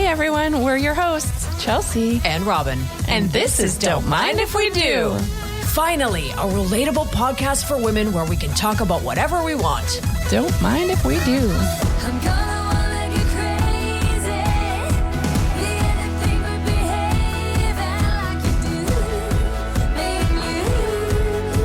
everyone, we're your hosts, Chelsea and Robin. And this is Don't Mind If We Do. Finally, a relatable podcast for women where we can talk about whatever we want. Don't mind if we do. I'm gonna wanna get crazy. Be anything but behaving like you do. Make you.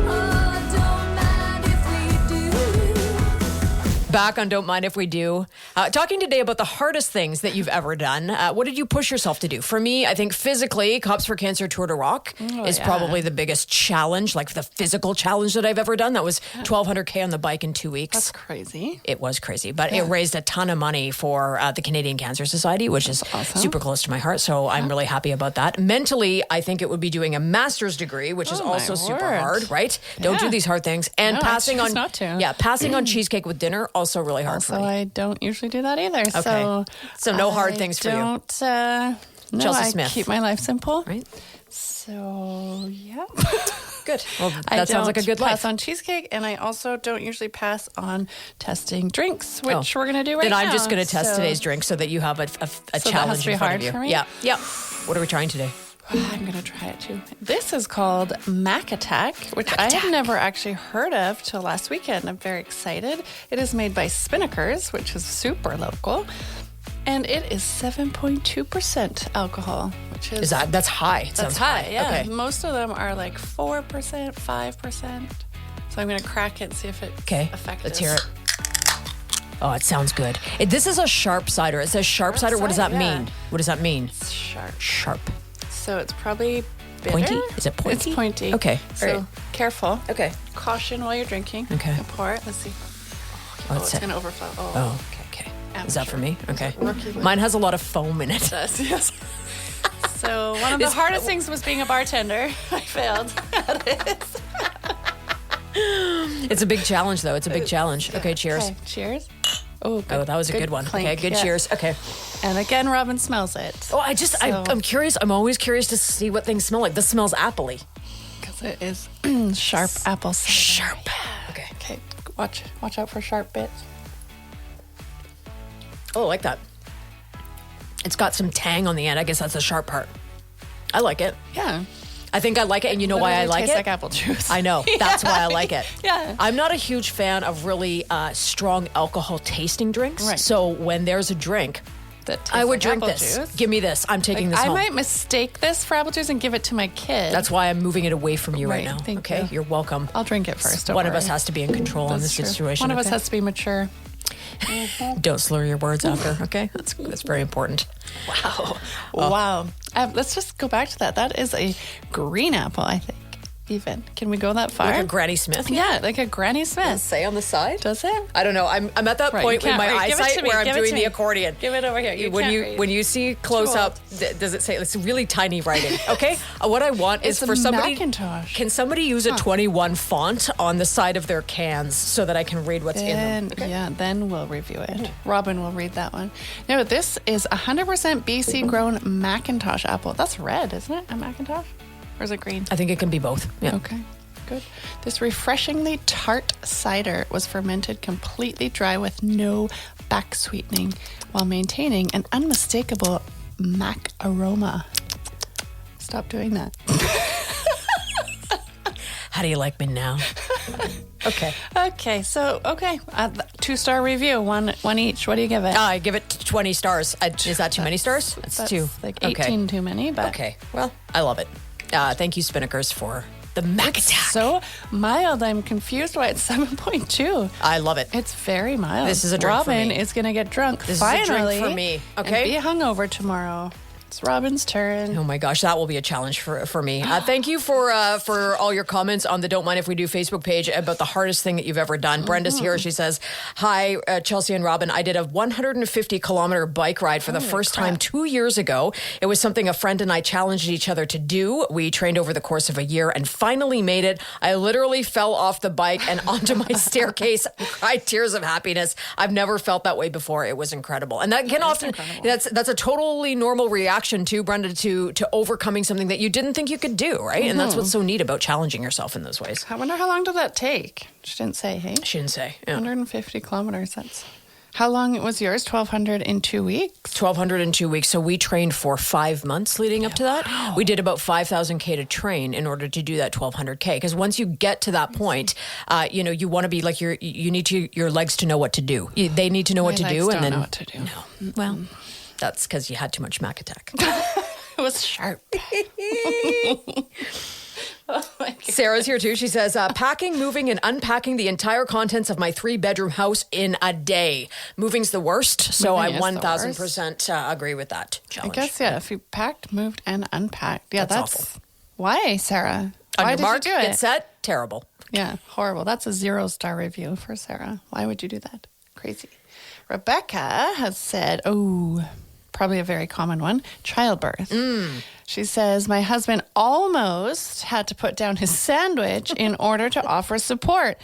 Oh, don't mind if we do. Back on Don't Mind If We Do. Talking today about the hardest things that you've ever done. What did you push yourself to do? For me, I think physically, Cops for Cancer Tour de Rock is probably the biggest challenge, like the physical challenge that I've ever done. That was 1,200K on the bike in 2 weeks. That's crazy. It was crazy, but it raised a ton of money for the Canadian Cancer Society, which is super close to my heart. So I'm really happy about that. Mentally, I think it would be doing a master's degree, which is also super hard, right? Don't do these hard things. And passing on, passing on cheesecake with dinner, also really hard for me. I don't usually do that either. Okay. So no hard things for you. No, Chelsea I Smith. keep my life simple. Right. So, yeah. Good. Well, that sounds like a good life. I life. pass on cheesecake, and I also don't usually pass on testing drinks, which we're going to do right now. Then I'm just going to test today's drink so that you have a challenge in front of you. For me? Yeah. Yeah. What are we trying today? I'm going to try it too. This is called Mac Attack, which I had never actually heard of till last weekend. I'm very excited. It is made by Spinnakers, which is super local. And it is 7.2% alcohol, which is... That's high. That's high, yeah. Okay. Most of them are like 4%, 5%. So I'm going to crack it and see if it's effective. Let's hear it. Oh, it sounds good. This is a sharp cider. It says sharp cider. What does that mean? What does that mean? It's sharp. Sharp. So it's probably bitter. Pointy? Is it pointy? It's pointy. Okay. So careful. Okay. Caution while you're drinking. Okay. You pour it. Let's see. It's going to overflow. Oh, okay. Is that for me? Okay. Rookie. Mine has a lot of foam in it. It does, yes. So one of the hardest things was being a bartender. I failed at it. It's a big challenge, though. It's a big challenge. Okay, cheers. Okay, cheers. Oh, good. Oh, that was a good one. Clink, okay, good cheers. Okay. And again, Robin smells it. Oh, I'm curious. I'm always curious to see what things smell like. This smells appley. Because it is sharp apple cider. Sharp. Yeah. Okay. Watch out for sharp bits. Oh, I like that. It's got some tang on the end. I guess that's the sharp part. I like it. Yeah. I think I like it, and you know why I like it? Tastes like apple juice. I know. That's why I like it. Yeah. I'm not a huge fan of really strong alcohol tasting drinks. Right. So when there's a drink, I would drink this. Juice. Give me this. I'm taking this home. I might mistake this for apple juice and give it to my kid. That's why I'm moving it away from you right now. Thank okay, you. You're welcome. I'll drink it first. One of us has to be in control in this situation. One of us has to be mature. Don't slur your words after, okay? That's very important. Wow. Wow. Let's just go back to that. That is a green apple, I think. Even. Can we go that far? Like a Granny Smith? Yeah, like a Granny Smith. Does it say on the side? Does it? I don't know. I'm at that point with my eyesight where I'm doing the accordion. Give it over here. When you see close up, does it say it's really tiny writing? Okay. What I want is for somebody. Macintosh. Can somebody use a 21 font on the side of their cans so that I can read what's in them? Okay. Yeah, then we'll review it. Robin will read that one. No, this is 100% BC grown Macintosh apple. That's red, isn't it? A Macintosh? Or is it green? I think it can be both. Yeah. Okay, good. This refreshingly tart cider was fermented completely dry with no back sweetening while maintaining an unmistakable mac aroma. Stop doing that. How do you like me now? Okay. Okay, so, 2-star review, one each. What do you give it? I give it 20 stars. Is that too many stars? That's 2. like 18 too many, but... Okay, well, I love it. Thank you, Spinnakers, for the Mac Attack. So mild. I'm confused why it's 7.2. I love it. It's very mild. This is a drink Robin for me. is going to get drunk Finally. This is a drink for me. Okay. And be hungover tomorrow. It's Robin's turn. Oh my gosh, that will be a challenge for me. Thank you for all your comments on the Don't Mind If We Do Facebook page about the hardest thing that you've ever done. Brenda's here. She says, hi, Chelsea and Robin. I did a 150-kilometer bike ride for the first time 2 years ago. It was something a friend and I challenged each other to do. We trained over the course of a year and finally made it. I literally fell off the bike and onto my staircase and cried tears of happiness. I've never felt that way before. It was incredible. And that can often, that's a totally normal reaction too, Brenda, to overcoming something that you didn't think you could do, right? And that's what's so neat about challenging yourself in those ways. I wonder how long did that take? She didn't say, hey? She didn't say. Yeah. 150 kilometers, that's How long was yours? 1,200 in 2 weeks? 1,200 in 2 weeks. So we trained for 5 months leading up to that. We did about 5,000K to train in order to do that 1,200K. Because once you get to that point, you want to be like you need your legs to know what to do. They need to know what to do, Don't and then know what to do. no. Well, that's because you had too much Mac Attack. It was sharp. Oh my God. Sarah's here too. She says, packing, moving, and unpacking the entire contents of my 3-bedroom house in a day. Moving's the worst, so Moving I is the 1,000% agree with that I challenge. guess, yeah, if you packed, moved, and unpacked. Yeah, That's that's awful. Why, Sarah? On Why your did mark, you do it? get set, terrible. Yeah, horrible. That's a 0-star review for Sarah. Why would you do that? Crazy. Rebecca has said, probably a very common one, childbirth. She says, my husband almost had to put down his sandwich in order to offer support,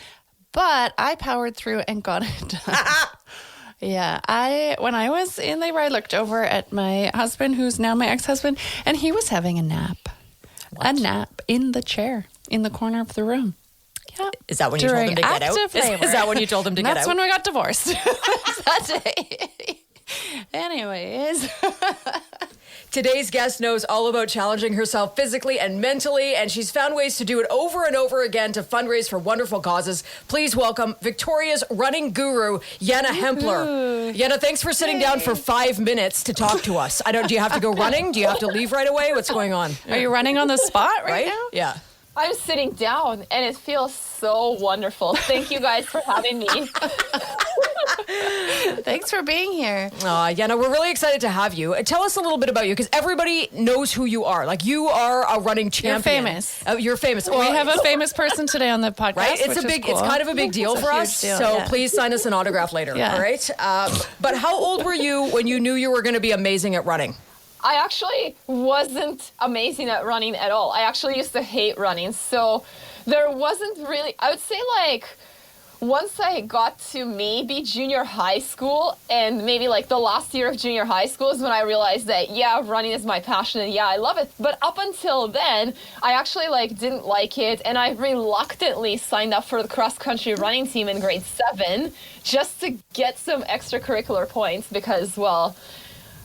but I powered through and got it done. Yeah, when I was in labor, I looked over at my husband, who's now my ex-husband, and he was having a nap. A nap in the chair in the corner of the room. Yeah. Is that when you told him to get out? Is that when you told him to get out? That's when we got divorced. That day. Anyways. Today's guest knows all about challenging herself physically and mentally, and she's found ways to do it over and over again to fundraise for wonderful causes. Please welcome Victoria's running guru, Yana Hempler. Yana, thanks for sitting down for 5 minutes to talk to us. Do you have to go running? Do you have to leave right away? What's going on? Are you running on the spot right Right? now? Yeah. I'm sitting down and it feels so wonderful. Thank you guys for having me. Thanks for being here. Yana, we're really excited to have you. Tell us a little bit about you, because everybody knows who you are. Like, you are a running champion. famous. You're famous. We have a famous person today on the podcast. Right? It's which a is big, cool. it's kind of a big deal It's a for huge us. deal, So yeah. please sign us an autograph later. Yeah. All right. But how old were you when you knew you were going to be amazing at running? I actually wasn't amazing at running at all. I actually used to hate running. So there wasn't really, I would say, like, once I got to maybe junior high school and maybe like the last year of junior high school is when I realized that, yeah, running is my passion and yeah, I love it. But up until then, I actually didn't like it, and I reluctantly signed up for the cross-country running team in grade 7 just to get some extracurricular points because, well,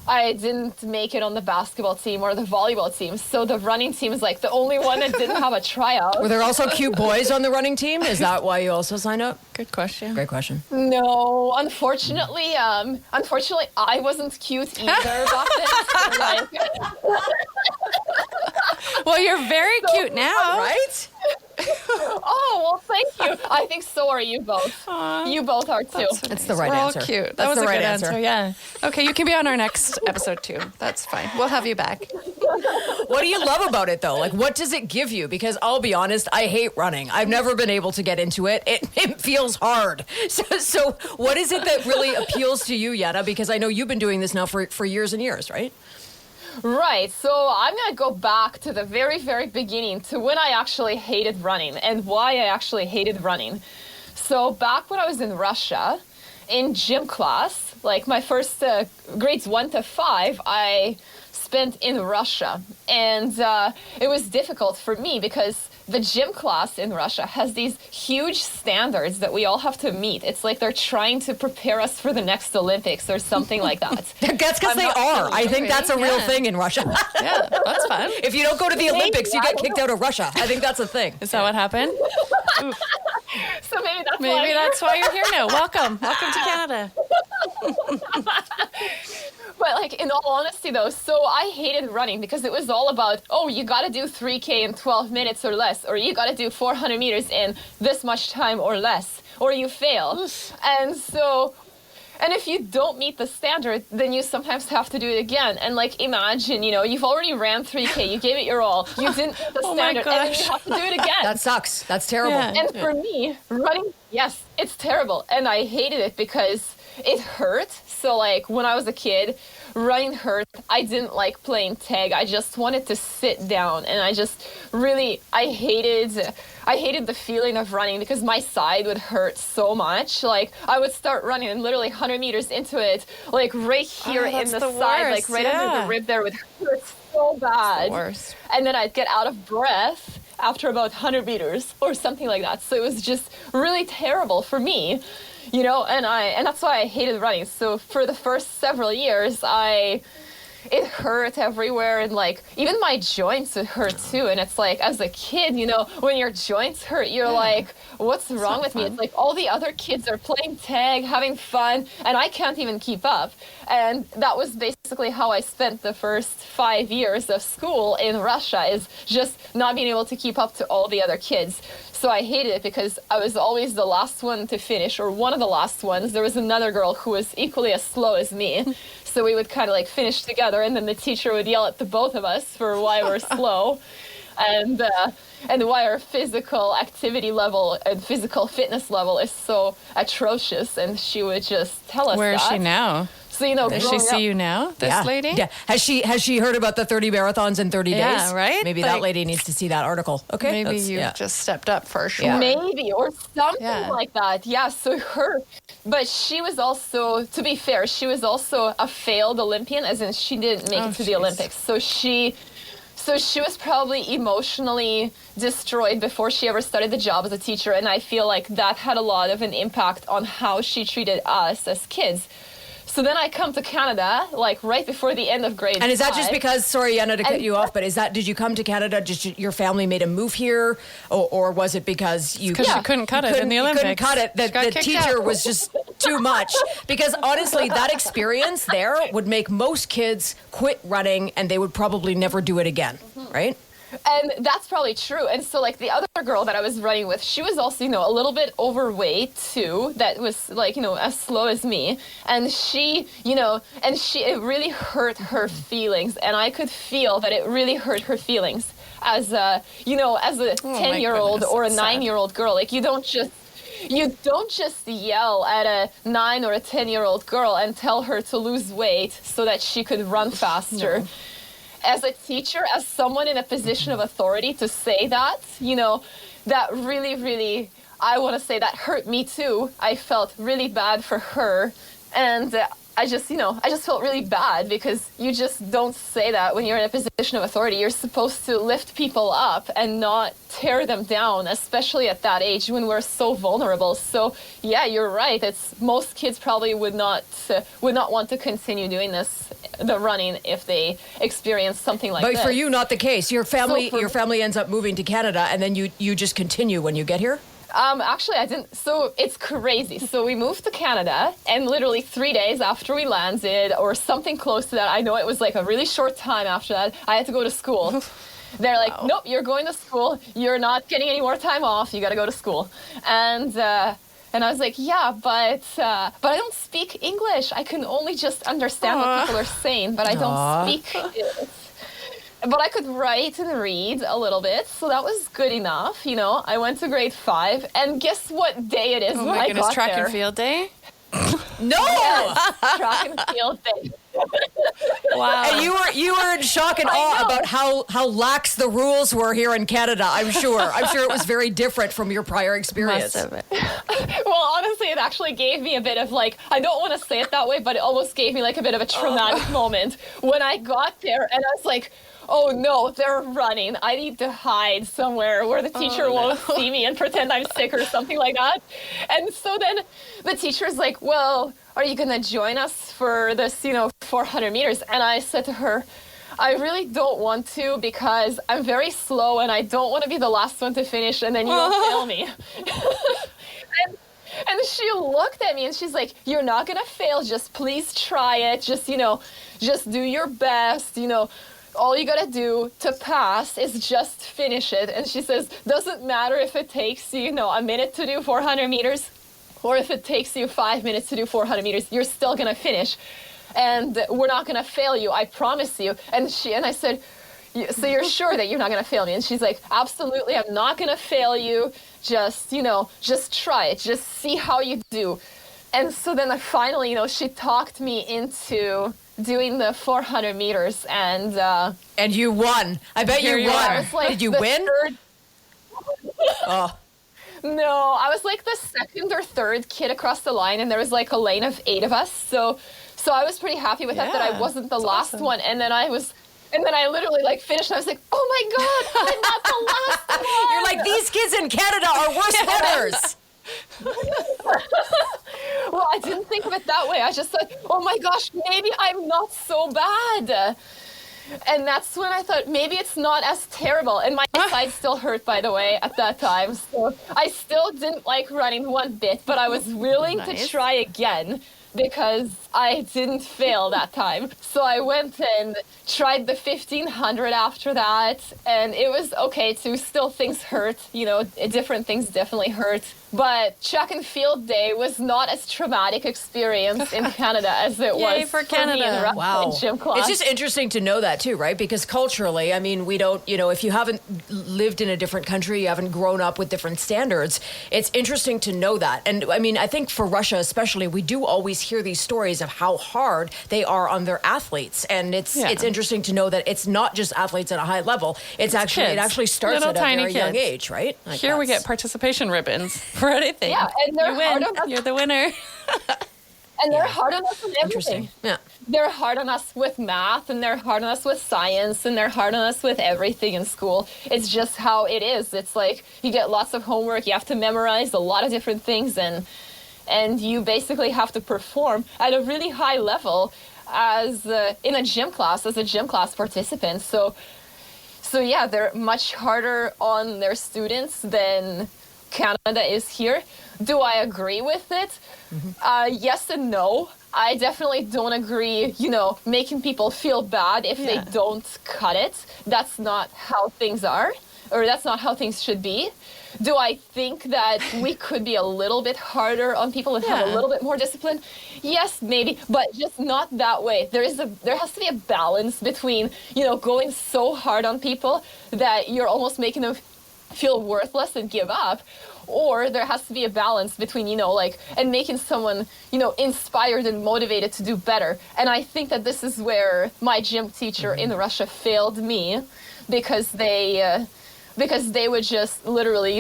I didn't make it on the basketball team or the volleyball team. So the running team is like the only one that didn't have a tryout. Were there also cute boys on the running team? Is that why you also signed up? Good question. Great question. No, unfortunately, I wasn't cute either back then. So, like, Well, you're very cute now. Right? oh, well, thank you. I think so are you both. Aw. You both are too. It's the right We're answer. all cute. That That's was the a right good answer. answer. Yeah. Okay, you can be on our next episode too. That's fine. We'll have you back. What do you love about it, though? Like, what does it give you? Because I'll be honest, I hate running. I've never been able to get into it. It feels hard. So what is it that really appeals to you, Yana? Because I know you've been doing this now for years and years, right? Right. So I'm going to go back to the very, very beginning to when I actually hated running and why I actually hated running. So back when I was in Russia, in gym class, like my first grades 1 to 5, I spent in Russia. And it was difficult for me because the gym class in Russia has these huge standards that we all have to meet. It's like they're trying to prepare us for the next Olympics or something like that. That's because I'm they not are. kidding. I think that's a real Yeah. thing in Russia. Yeah, that's fun. If you don't go to the Olympics, you get kicked out of Russia. I think that's a thing. Is that what happened? So maybe that's why Maybe I'm that's why you're here now. Welcome. Welcome to Canada. But like in all honesty though, so I hated running because it was all about, oh, you got to do 3K in 12 minutes or less, or you got to do 400 meters in this much time or less, or you fail. And if you don't meet the standard, then you sometimes have to do it again. And like, imagine, you've already ran 3K, you gave it your all, you didn't meet the Oh my standard, and then you gosh. have to do it again. That sucks. That's terrible. Yeah. And for me, running, yes, it's terrible. And I hated it because it hurt. So like when I was a kid, running hurt. I didn't like playing tag. I just wanted to sit down. And I hated the feeling of running because my side would hurt so much. Like I would start running and literally 100 meters into it, like right here in that's the the side, worst, like right under yeah. the rib there would hurt so bad. Worst. And then I'd get out of breath after about 100 meters or something like that. So it was just really terrible for me. and that's why I hated running. So for the first several years, it hurt everywhere, and like even my joints would hurt too. And it's like, as a kid, when your joints hurt, you're like, what's wrong with me? It's like all the other kids are playing tag, having fun, and I can't even keep up. And that was basically how I spent the first 5 years of school in Russia, is just not being able to keep up to all the other kids. So I hated it because I was always the last one to finish, or one of the last ones. There was another girl who was equally as slow as me. So we would kind of like finish together, and then the teacher would yell at the both of us for why we're slow, and why our physical activity level and physical fitness level is so atrocious. And she would just tell us Where is she now? So, Does she see you now, this lady? Yeah. Has she heard about the 30 marathons in 30 days? Yeah, right? Maybe that lady needs to see that article. Okay. Maybe you've just stepped up for sure. Yeah. Maybe, or something like that. Yeah, so but she was also, to be fair, she was also a failed Olympian, as in she didn't make it to the Olympics. So she was probably emotionally destroyed before she ever started the job as a teacher, and I feel like that had a lot of an impact on how she treated us as kids. So then I come to Canada, like right before the end of grade 5. And is that just because, sorry, Yana, to cut you off, but did you come to Canada, just your family made a move here, or was it because you couldn't cut it in the Olympics? You couldn't cut it. The teacher was just too much. Because honestly, that experience there would make most kids quit running, and they would probably never do it again, right? And that's probably true. And so like the other girl that I was running with, she was also, a little bit overweight too, that was like, as slow as me. And she, it really hurt her feelings. And I could feel that it really hurt her feelings as a 10-year-old or a 9-year-old girl. Like you don't just yell at a 9 or a 10-year-old girl and tell her to lose weight so that she could run faster. No. As a teacher, as someone in a position of authority, to say that, that really, really, I want to say that hurt me too. I felt really bad for her. And I just felt really bad, because you just don't say that when you're in a position of authority. You're supposed to lift people up and not tear them down, especially at that age when we're so vulnerable. So yeah, you're right. Most kids probably would not want to continue doing the running if they experience something like this. But for you, not the case. Your family ends up moving to Canada, and then you just continue when you get here? Actually, I didn't. So it's crazy. So we moved to Canada, and literally 3 days after we landed, or something close to that, I know it was like a really short time after that, I had to go to school. They're like, nope, you're going to school. You're not getting any more time off. You got to go to school. And I was like, yeah, but I don't speak English. I can only just understand what people are saying, but I don't speak it. But I could write and read a little bit, so that was good enough. I went to grade 5, and guess what day it is when I got track there? and field day? No! Yes, track and field day. Wow. And you were in shock and awe about how lax the rules were here in Canada, I'm sure. I'm sure it was very different from your prior experience. Must have been. Well, honestly, it actually gave me a bit of like, I don't want to say it that way, but it almost gave me like a bit of a traumatic moment when I got there, and I was like, oh no, they're running. I need to hide somewhere where the teacher won't see me and pretend I'm sick or something like that. And so then the teacher's like, well, are you going to join us for this, 400 meters? And I said to her, I really don't want to, because I'm very slow and I don't want to be the last one to finish, and then you'll fail me. And she looked at me and she's like, you're not going to fail. Just please try it. Just do your best, all you gotta do to pass is just finish it. And she says, doesn't matter if it takes you, a minute to do 400 meters, or if it takes you 5 minutes to do 400 meters, you're still gonna finish. And we're not gonna fail you, I promise you. And I said, so you're sure that you're not gonna fail me? And she's like, absolutely, I'm not gonna fail you. Just try it. Just see how you do. And so then finally, she talked me into doing the 400 meters, and you won. I bet you won. Like, did you win? Oh. No, I was like the second or third kid across the line, and there was like a lane of 8 of us. So I was pretty happy with that I wasn't the last one. And then I literally like finished, and I was like, oh my God, I'm not the last one. You're like, these kids in Canada are worse runners. Well, I didn't think of it that way. I just thought, oh my gosh, maybe I'm not so bad. And that's when I thought maybe it's not as terrible. And my side still hurt, by the way, at that time. So I still didn't like running one bit, but I was willing to Nice. try again because I didn't fail that time. So I went and tried the 1500 after that, and it was okay too. Still, things hurt, different things definitely hurt. But track and field day was not as traumatic experience in Canada as it Yay was for me in Canada. Russia Wow. in gym class. It's just interesting to know that too, right? Because culturally, I mean, we don't, if you haven't lived in a different country, you haven't grown up with different standards, it's interesting to know that. And I mean, I think for Russia especially, we do always hear these stories of how hard they are on their athletes. And it's interesting to know that it's not just athletes at a high level. It kids. actually starts Little at a tiny very young kids. age, right? Like Here we that's- get participation ribbons for anything. Yeah, and they're you win. hard on us. You're the winner. And they're hard on us with Interesting. everything. Yeah. They're hard on us with math, and they're hard on us with science, and they're hard on us with everything in school. It's just how it is. It's like you get lots of homework, you have to memorize a lot of different things, and you basically have to perform at a really high level as in a gym class, as a gym class participant. So yeah, they're much harder on their students than Canada is here. Do I agree with it? Yes and no. I definitely don't agree, making people feel bad if they don't cut it. That's not how things are, or that's not how things should be. Do I think that we could be a little bit harder on people and have a Yeah. little bit more discipline? Yes, maybe, but just not that way. There has to be a balance between, going so hard on people that you're almost making them feel worthless and give up, or there has to be a balance between, and making someone, inspired and motivated to do better. And I think that this is where my gym teacher in Russia failed me, because they would just literally,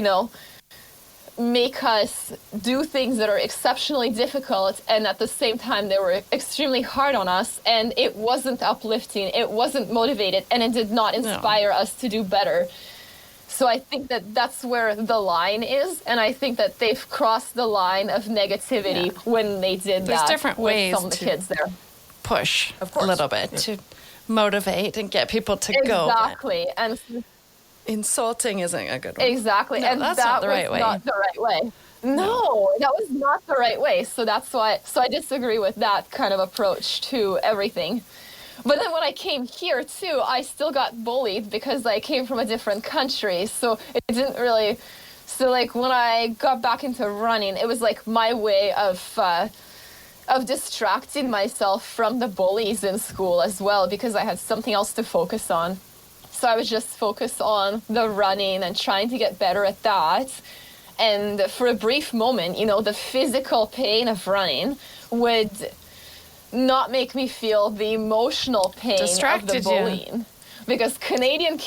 make us do things that are exceptionally difficult, and at the same time they were extremely hard on us, and it wasn't uplifting, it wasn't motivated, and it did not inspire us to do better. So I think that that's where the line is, and I think that they've crossed the line of negativity when they did There's that different with ways some of the to- kids there. Push Of course. a little bit to motivate and get people to go. Exactly, and Insulting isn't a good one. exactly, No, and that's that not the was right way. not the right way. No, that was not the right way. So that's why. So I disagree with that kind of approach to everything. But then when I came here too, I still got bullied because I came from a different country. So it didn't really. So like when I got back into running, it was like my way of distracting myself from the bullies in school as well, because I had something else to focus on. So I was just focused on the running and trying to get better at that. And for a brief moment, the physical pain of running would not make me feel the emotional pain of Distracted the you. bullying. Because Canadian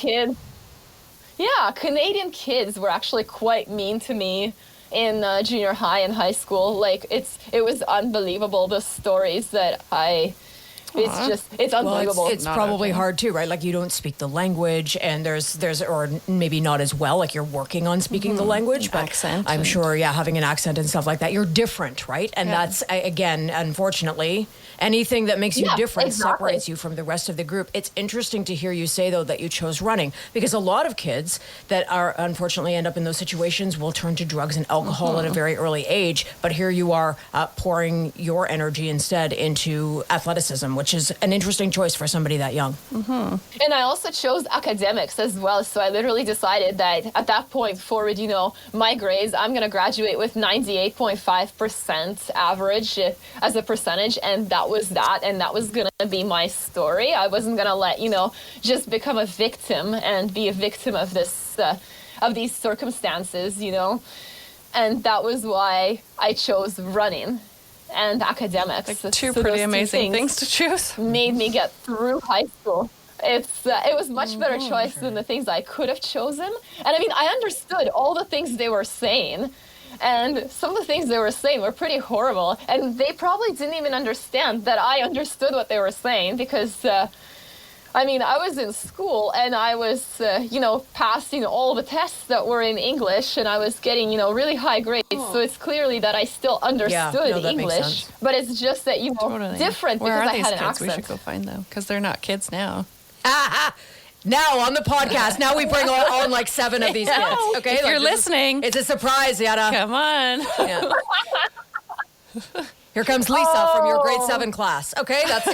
kids were actually quite mean to me in junior high and high school. Like it was unbelievable, the stories that it's unbelievable. Well, it's Not probably okay. hard too, right? Like you don't speak the language, and there's or maybe not as well. Like you're working on speaking the language, but Accent I'm and- sure, having an accent and stuff like that, you're different, right? And that's again, unfortunately, anything that makes you Yeah, different exactly. separates you from the rest of the group. It's interesting to hear you say though that you chose running, because a lot of kids that are unfortunately end up in those situations will turn to drugs and alcohol at a very early age. But here you are pouring your energy instead into athleticism, which is an interesting choice for somebody that young. And I also chose academics as well. So I literally decided that at that point forward, my grades, I'm going to graduate with 98.5% average as a percentage. And that was that. And that was going to be my story. I wasn't going to let, just become a victim and be a victim of this, of these circumstances, And that was why I chose running and academics. Like So two those pretty two amazing things to choose. made me get through high school. It was much better choice than the things I could have chosen. And I mean, I understood all the things they were saying, and some of the things they were saying were pretty horrible. And they probably didn't even understand that I understood what they were saying, because I mean, I was in school and I was, passing all the tests that were in English, and I was getting, really high grades. So it's clearly that I still understood no, that makes English, sense. but it's just that, Totally. different Where because are I these had an kids? We accent. should go find them because they're not kids now. Now on the podcast, now we bring on like 7 of these kids. Okay, If you're this listening, it's a surprise, Yana. come on. Yeah. Here comes Lisa from your grade 7 class. Okay, that's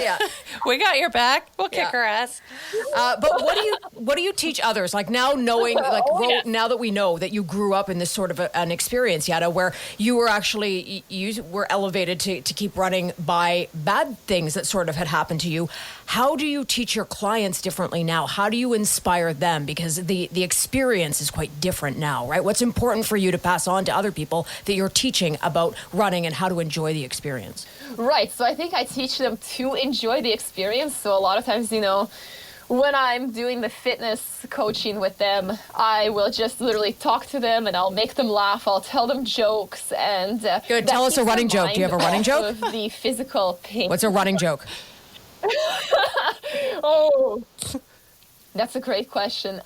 We got your back. We'll kick Yeah. her ass. But what do you teach others? Like now knowing, now that we know that you grew up in this sort of an experience, Yana, where you were actually you were elevated to keep running by bad things that sort of had happened to you. How do you teach your clients differently now? How do you inspire them? Because the experience is quite different now, right? What's important for you to pass on to other people that you're teaching about running and how to enjoy the experience? Right. So I think I teach them to enjoy the experience. So a lot of times, when I'm doing the fitness coaching with them, I will just literally talk to them and I'll make them laugh. I'll tell them jokes and Good. that Tell us a keeps running their joke. Do you have a mind running joke? off of the physical pain. What's a running joke? Oh, that's a great question.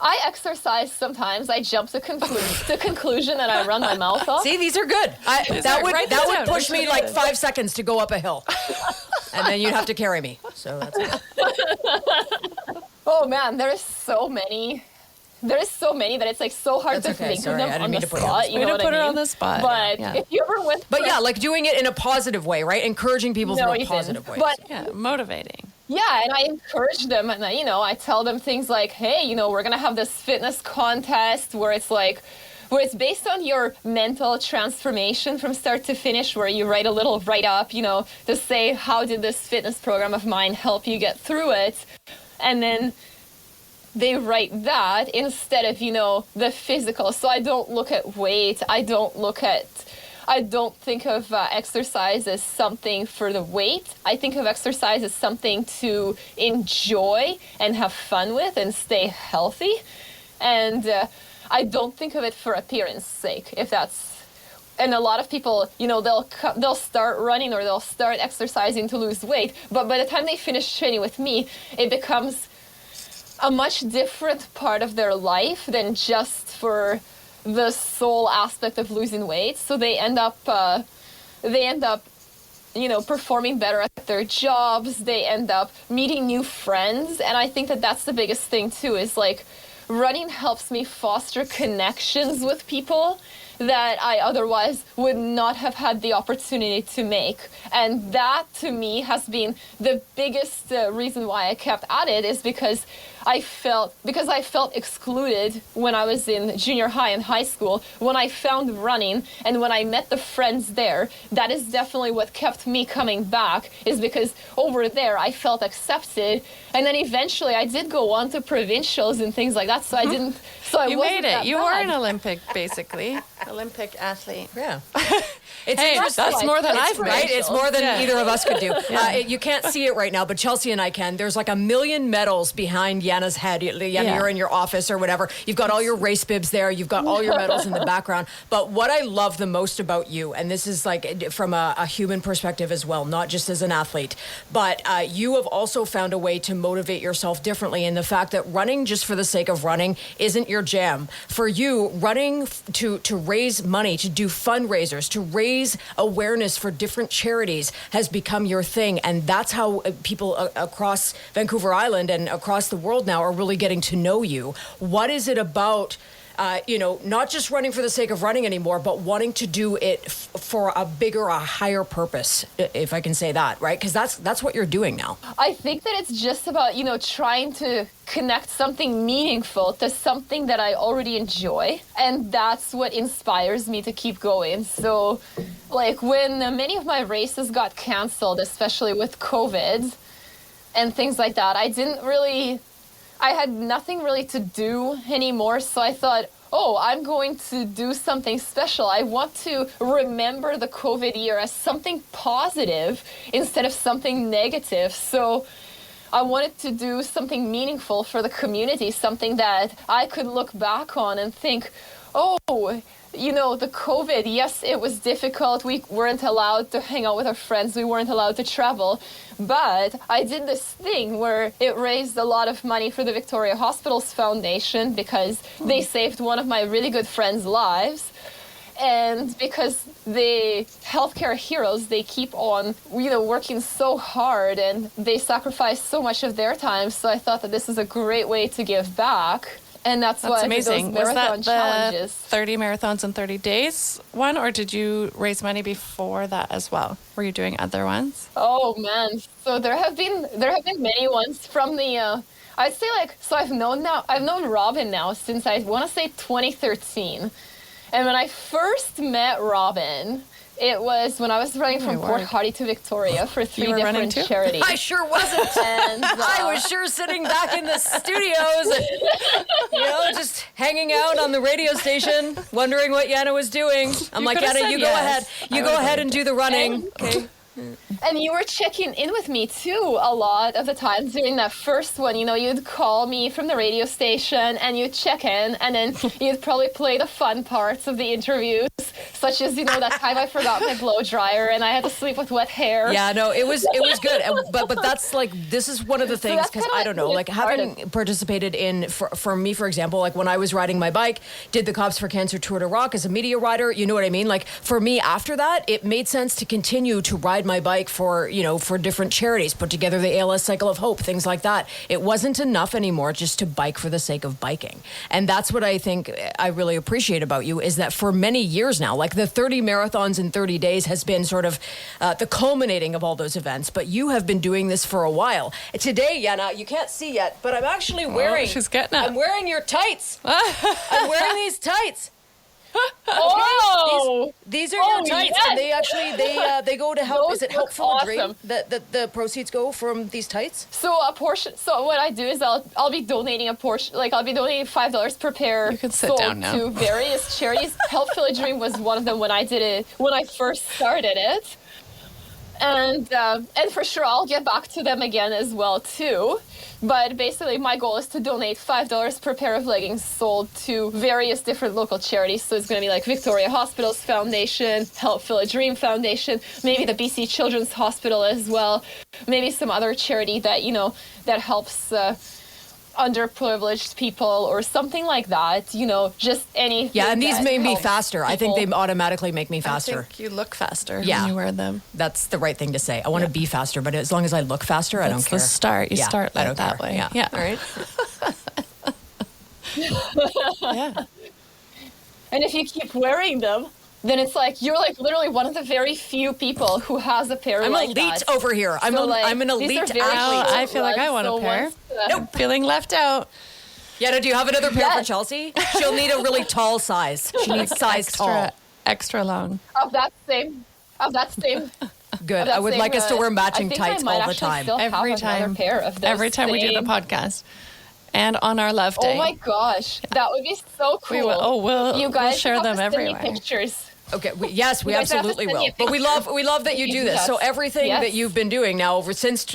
I exercise sometimes. I jump to conclusion and I run my mouth off. See, these are good. That would push me like 5 seconds to go up a hill, and then you'd have to carry me. So that's good. Oh man, there's so many. There's so many that it's like so hard That's to okay. think Sorry, of I them didn't on mean the to put you on the spot. You know Way to what put I her mean? on the spot. But Yeah. if you ever went, But yeah, like doing it in a positive way, right? Encouraging people no, through a Ethan. positive way. But Yeah, motivating. yeah, and I encourage them, and I tell them things like, hey, we're gonna have this fitness contest where it's based on your mental transformation from start to finish, where you write a little write-up, to say how did this fitness program of mine help you get through it, and then they write that instead of the physical. So I don't look at weight. I don't think of exercise as something for the weight. I think of exercise as something to enjoy and have fun with and stay healthy. And I don't think of it for appearance sake, if that's... And a lot of people, they'll start running or they'll start exercising to lose weight. But by the time they finish training with me, it becomes a much different part of their life than just for the sole aspect of losing weight. So they end up performing better at their jobs. They end up meeting new friends. And I think that that's the biggest thing too, is like running helps me foster connections with people that I otherwise would not have had the opportunity to make. And that to me has been the biggest reason why I kept at it, is because I felt excluded when I was in junior high and high school. When I found running and when I met the friends there, that is definitely what kept me coming back, is because over there I felt accepted. And then eventually I did go on to provincials and things like that, so I didn't... So I You wasn't made it. that You bad. are an Olympic, basically. Olympic athlete. Yeah. It's Hey, interesting. that's more than It's I've made. right. It's more than Yeah. either of us could do. You can't see it right now, but Chelsea and I can. There's like 1 million medals behind Yana's head. Yana, Yeah. you're in your office or whatever. You've got all your race bibs there. You've got all your medals in the background. But what I love the most about you, and this is like from a human perspective as well, not just as an athlete, but you have also found a way to motivate yourself differently. And the fact that running just for the sake of running isn't your jam. For you, running to raise money, to do fundraisers, to raise awareness for different charities has become your thing. And that's how people across Vancouver Island and across the world now are really getting to know you. What is it about, not just running for the sake of running anymore, but wanting to do it for a bigger, a higher purpose, if I can say that, right? Because that's what you're doing now. I think that it's just about, trying to connect something meaningful to something that I already enjoy. And that's what inspires me to keep going. So, like, when many of my races got canceled, especially with COVID and things like that, I had nothing really to do anymore. So I thought, I'm going to do something special. I want to remember the COVID year as something positive instead of something negative. So I wanted to do something meaningful for the community, something that I could look back on and think, Oh, the COVID, yes, it was difficult. We weren't allowed to hang out with our friends. We weren't allowed to travel. But I did this thing where it raised a lot of money for the Victoria Hospitals Foundation because they saved one of my really good friends' lives. And because the healthcare heroes, they keep on, working so hard and they sacrifice so much of their time. So I thought that this is a great way to give back. And that's why amazing. I did those marathon Was that challenges. the 30 marathons in 30 days one, or did you raise money before that as well? Were you doing other ones? Oh man, so there have been many ones from the. I'd say I've known Robin now since I want to say 2013, and when I first met Robin, it was when I was running from Port Hardy to Victoria for 3 were running different too? charities. I sure wasn't. And, I was sure sitting back in the studios and, just hanging out on the radio station, wondering what Yana was doing. I'm like, could have Yana, said you yes. go ahead. You go ahead and do the running. Okay. And you were checking in with me too a lot of the times during that first one. You'd call me from the radio station and you'd check in, and then you'd probably play the fun parts of the interviews, such as that time I forgot my blow dryer and I had to sleep with wet hair. Yeah, no, it was good, but that's this is one of the things that's because kinda I don't know, having participated in for me, for example, when I was riding my bike, did the Cops for Cancer Tour de Rock as a media rider. You know what I mean? For me, after that, it made sense to continue to ride my bike for different charities, put together the ALS Cycle of Hope, things like that. It wasn't enough anymore just to bike for the sake of biking, and that's what I think I really appreciate about you is that for many years now, the 30 marathons in 30 days has been sort of the culminating of all those events, but you have been doing this for a while. Today, Yana, you can't see yet, but I'm actually wearing. She's getting it. I'm wearing your tights. I'm wearing these tights. Oh, These are your tights, yes. and they actually they go to help. Those Is it look helpful to dream awesome. that the proceeds go from these tights? So a portion. So what I do is I'll be donating a portion. I'll be donating $5 per pair. You can sit sold down now. to various charities. Help Village Dream was one of them when I did it when I first started it, and for sure I'll get back to them again as well too. But basically, my goal is to donate $5 per pair of leggings sold to various different local charities. So it's going to be Victoria Hospitals Foundation, Help Village Dream Foundation, maybe the BC Children's Hospital as well, maybe some other charity that that helps underprivileged people or something like that. Just anything. Yeah, and these that made me helps faster. I think people. they automatically make me I faster. think you look faster Yeah. when you wear them. That's the right thing to say. I want to be faster, but as long as I look faster, I don't That's care. the start. You Yeah, start I don't that care. way. Yeah. All right. Yeah. And if you keep wearing them, then it's you're literally one of the very few people who has a pair I'm like elite that. over here. I'm an these are elite very athlete. I feel like I want a so pair. once, Nope. Feeling left out. Yana, do you have another pair for Yes. Chelsea? She'll need a really tall size. She needs size tall. Extra long. Of that same. Good. I would like us to wear matching I think tights I might all the actually time. Still have Every another time. pair of those Every time we do the same- podcast. And on our love day. Oh my gosh, that would be so cool. We will- we'll you guys share have them to send me everywhere. pictures. Okay. We You guys have to absolutely send will. me a But we love that you do this. So everything Yes. that you've been doing now since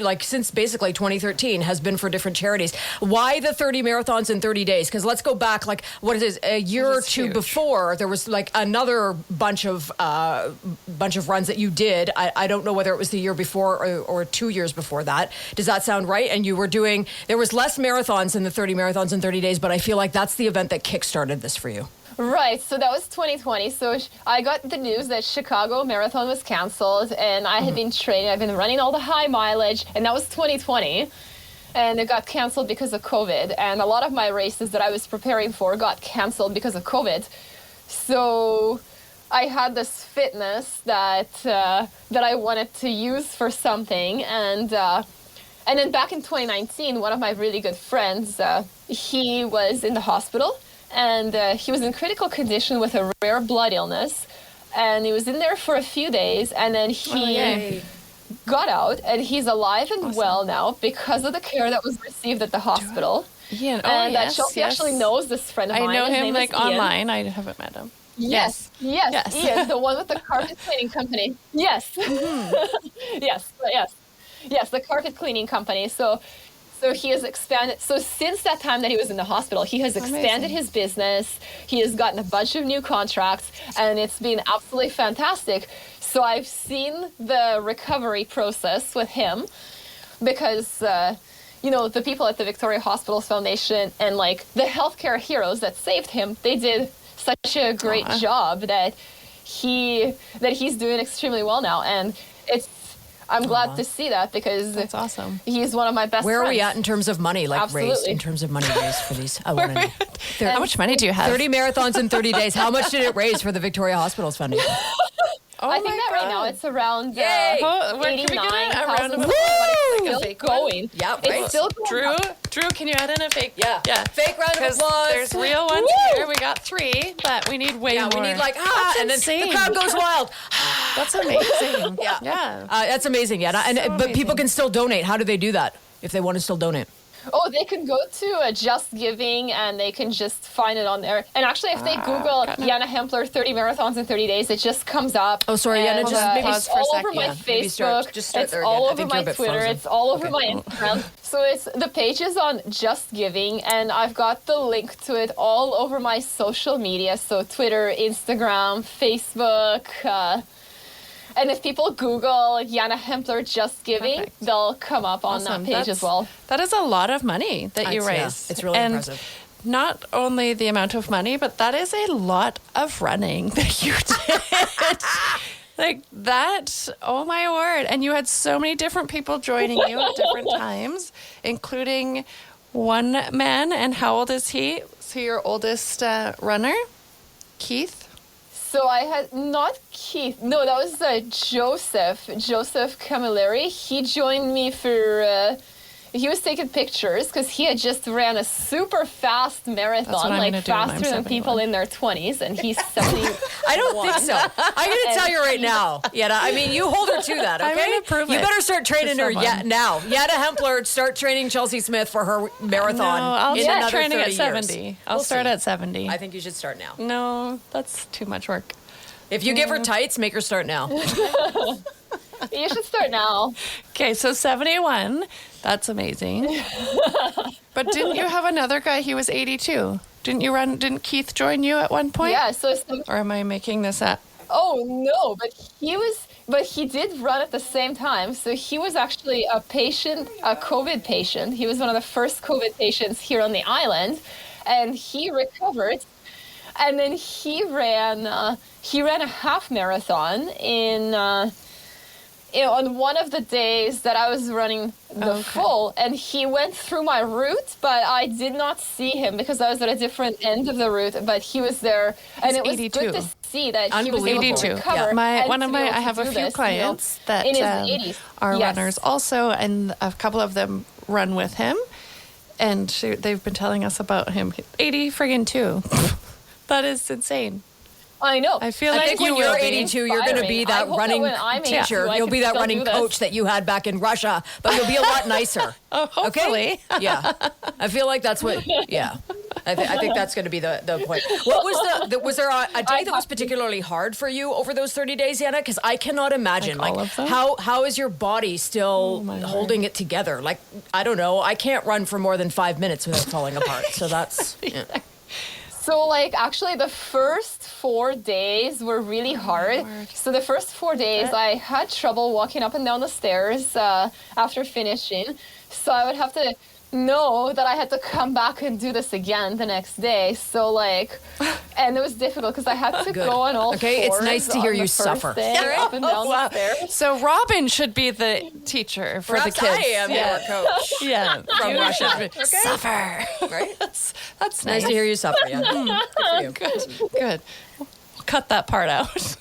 basically 2013 has been for different charities. Why the 30 marathons in 30 days? Because let's go back what is it, a year or This is two huge. before there was another bunch of runs that you did. I don't know whether it was the year before or 2 years before that. Does that sound right? And you were there was less marathons than the 30 marathons in 30 days, but I feel like that's the event that kickstarted this for you. Right, so that was 2020. So I got the news that Chicago Marathon was canceled, and I had been training. I've been running all the high mileage, and that was 2020. And it got canceled because of COVID. And a lot of my races that I was preparing for got canceled because of COVID. So I had this fitness that I wanted to use for something, and then back in 2019, one of my really good friends, he was in the hospital. And he was in critical condition with a rare blood illness. And he was in there for a few days. And then he got out. And he's alive and well now because of the care that was received at the hospital. Ian. And yes, Chelsea yes. actually knows this friend of I mine. know His him name is Ian. online. I haven't met him. Yes. Ian, the one with the carpet cleaning company. Yes. Yes, the carpet cleaning company. So So he has expanded. So since that time that he was in the hospital, he has expanded his business. He has gotten a bunch of new contracts, and it's been absolutely fantastic. So I've seen the recovery process with him because, you know, the people at the Victoria Hospitals Foundation and like the healthcare heroes that saved him, they did such a great job that he's doing extremely well now, and I'm glad to see that because That's awesome. he's one of my best Where are friends. we at in terms of money, like raised, Absolutely. in terms of money raised for these? I want to know. How much money do you have? 30 marathons in 30 days. How much did it raise for the Victoria Hospitals Foundation? Oh I think my that right now God. it's around Yay! Oh, wait, can we get a round 89,000, of but applause? it's A still fake one? going. Yeah, right. It's still going. Drew, can you add in a fake? Yeah. Yeah. Fake round of 'Cause applause. There's real ones Woo! here. We got 3, but we need way Yeah, more. we need like, That's and then insane. the crowd goes wild. That's amazing. Yeah. Yeah. That's amazing, yeah. And So but people amazing. can still donate. How do they do that if they want to still donate? Oh, they can go to Just Giving and they can just find it on there. And actually, if they Google got it. Yana Hempler 30 marathons in 30 days, it just comes up. Oh, sorry, Yana, And, just maybe pause it's for a all sec, over my yeah. Maybe Facebook. just start It's there all again. I over think you're a my bit Twitter. frozen. It's all over Okay. my Instagram. So it's the page is on Just Giving, and I've got the link to it all over my social media. So Twitter, Instagram, Facebook. And if people Google Yana Hempler Just Giving, Perfect. they'll come up on Awesome. that page as well. That is a lot of money that you That's- yeah, raised. it's really and impressive. Not only the amount of money, but that is a lot of running that you did. Like that, oh my word. And you had so many different people joining you at different times, including one man. And how old is he? So your oldest runner, Keith? So I had not Keith. No, that was Joseph Camilleri. He joined me for. He was taking pictures because he had just ran a super fast what marathon, I'm like gonna do when I'm faster than people 71. in their 20s, and he's 70. I don't think so. I'm going to tell you right now, Yana. I mean, you hold her to that, okay? I'm gonna prove you it better start training to her someone. now. Yana Hempler, start training Chelsea Smith for her marathon. No, I'll in start another training 30 at years. 70. I'll We'll start see. at 70. I think you should start now. No, that's too much work. If you give her tights, make her start now. You should start now. Okay, so 71. That's amazing. But didn't you have another guy? He was 82. Didn't Keith join you at one point? Yeah. So. Or am I making this up? Oh no, but he did run at the same time. So he was actually a COVID patient. He was one of the first COVID patients here on the island, and he recovered. And then he ran a half marathon on one of the days that I was running the full, and he went through my route, but I did not see him because I was at a different end of the route. But he was there, and it was 82. good to see that he was able to 82. recover. Yeah. and to be able I to have a do few this, clients that in his 80s. are Yes. runners also, and a couple of them run with him. And they've been telling us about him. 80 friggin' 2. That is insane. I know. I feel I like think you when you're will be 82, you're going to be inspiring. that I hope that running when I'm 82, teacher. I You'll can be that still running do this. coach that you had back in Russia, but you'll be a lot nicer. Oh, hopefully. Okay? Yeah. I feel like that's what, yeah. I think that's going to be the point. What was was there a day that was particularly hard for you over those 30 days, Yana? Because I cannot imagine. Like all of them? how is your body still my holding it together? Like, I don't know. I can't run for more than 5 minutes without falling apart. So that's, yeah. So, like, actually, the first 4 days were really hard. So, the first 4 days, I had trouble walking up and down the stairs after finishing. So, I would have to know that I had to come back and do this again the next day. So, like, and it was difficult because I had to Good. go on all Okay, it's fours nice to hear on you the first suffer. day, up and down the stairs. So Robin should be the teacher for Perhaps the kids. I am yeah. your coach. Yeah, From you Russia. should be- Suffer. Right? That's Nice nice. to hear you suffer, yeah. Good for you. Good. We'll cut that part out.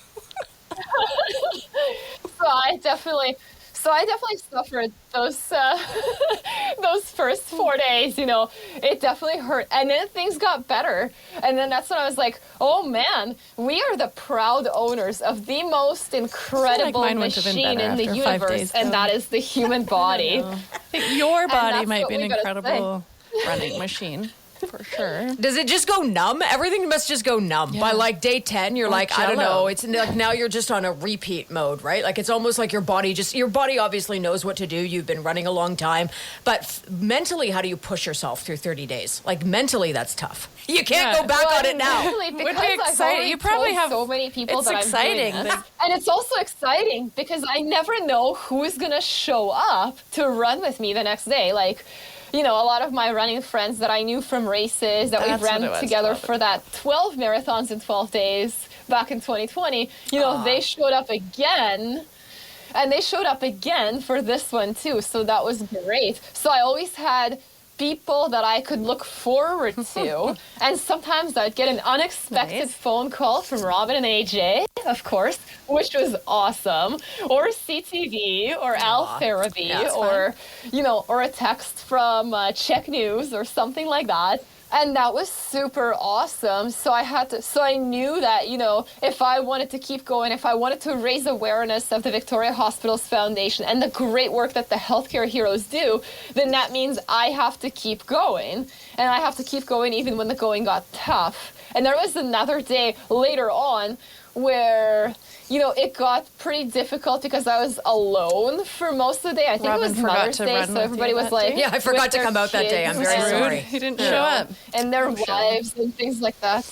So I definitely suffered those those first 4 days. You know, it definitely hurt, and then things got better. And then that's when I was like, "Oh man, we are the proud owners of the most incredible mine wouldn't have been machine better in the after 5 universe, days, and though. that is the human body." I think your body that's might what be an we gotta incredible running machine. For sure. Does it just go numb? Everything must just go numb. By like day 10, you're like, I don't Jell-O. know. It's like now you're just on a repeat mode, right? Like it's almost like your body obviously knows what to do. You've been running a long time. But mentally, how do you push yourself through 30 days? Like mentally, that's tough. You can't go back on it now. Really, because be I've exciting. already You probably told have- so many people it's that exciting. I'm doing this. And it's also exciting because I never know who's gonna show up to run with me the next day. Like, you know, a lot of my running friends that I knew from races that That's we ran what it was, together 12. for that 12 marathons in 12 days back in 2020, you know, they showed up again. And they showed up again for this one too. So that was great. So I always had people that I could look forward to. And sometimes I'd get an unexpected Nice. phone call from Robin and AJ, of course, which was awesome. Or CTV or Al Farabee that's or, you know, or a text from Czech News or something like that. And that was super awesome. So I knew that, you know, if I wanted to keep going, if I wanted to raise awareness of the Victoria Hospitals Foundation and the great work that the healthcare heroes do, then that means I have to keep going. And I have to keep going even when the going got tough. And there was another day later on where, you know, it got pretty difficult because I was alone for most of the day. I think Robin it was forgot Mother's to Day, run so with everybody you was that like, day? Yeah, I forgot with to their come out that day. I'm kids very and- sorry. He didn't you show know, up. and their wives and things like that.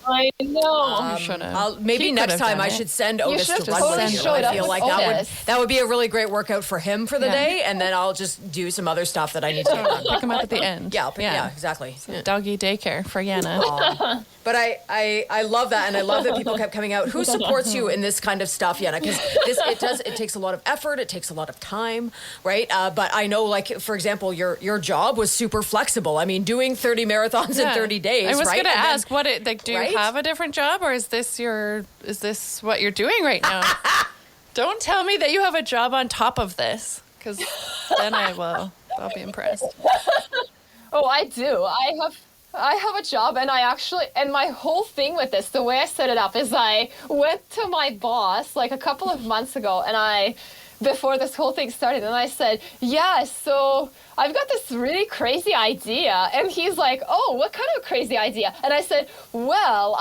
I know. You should have. Maybe He next could have time done I it. should send Otis should to have run totally with you. showed I up feel with like Otis. that would be a really great workout for him for the Yeah. day, and then I'll just do some other stuff that I need to get done. Pick him up at the end. Yeah, exactly. Yeah. Doggy daycare for Yana. But I love that, and I love that people kept coming out. Who supports you in this kind of stuff, Yana? Because it takes a lot of effort, it takes a lot of time, right? But I know, like for example, your job was super flexible. I mean, doing 30 marathons in 30 days. I was right? going to And then- ask, do you Right? have a different job, or is this what you're doing right now? Don't tell me that you have a job on top of this, because then I'll be impressed. Oh, I do. I have a job, and and my whole thing with this, the way I set it up is I went to my boss like a couple of months ago, and before this whole thing started, and I said, yeah, so I've got this really crazy idea. And he's like, oh, what kind of crazy idea? And I said, well,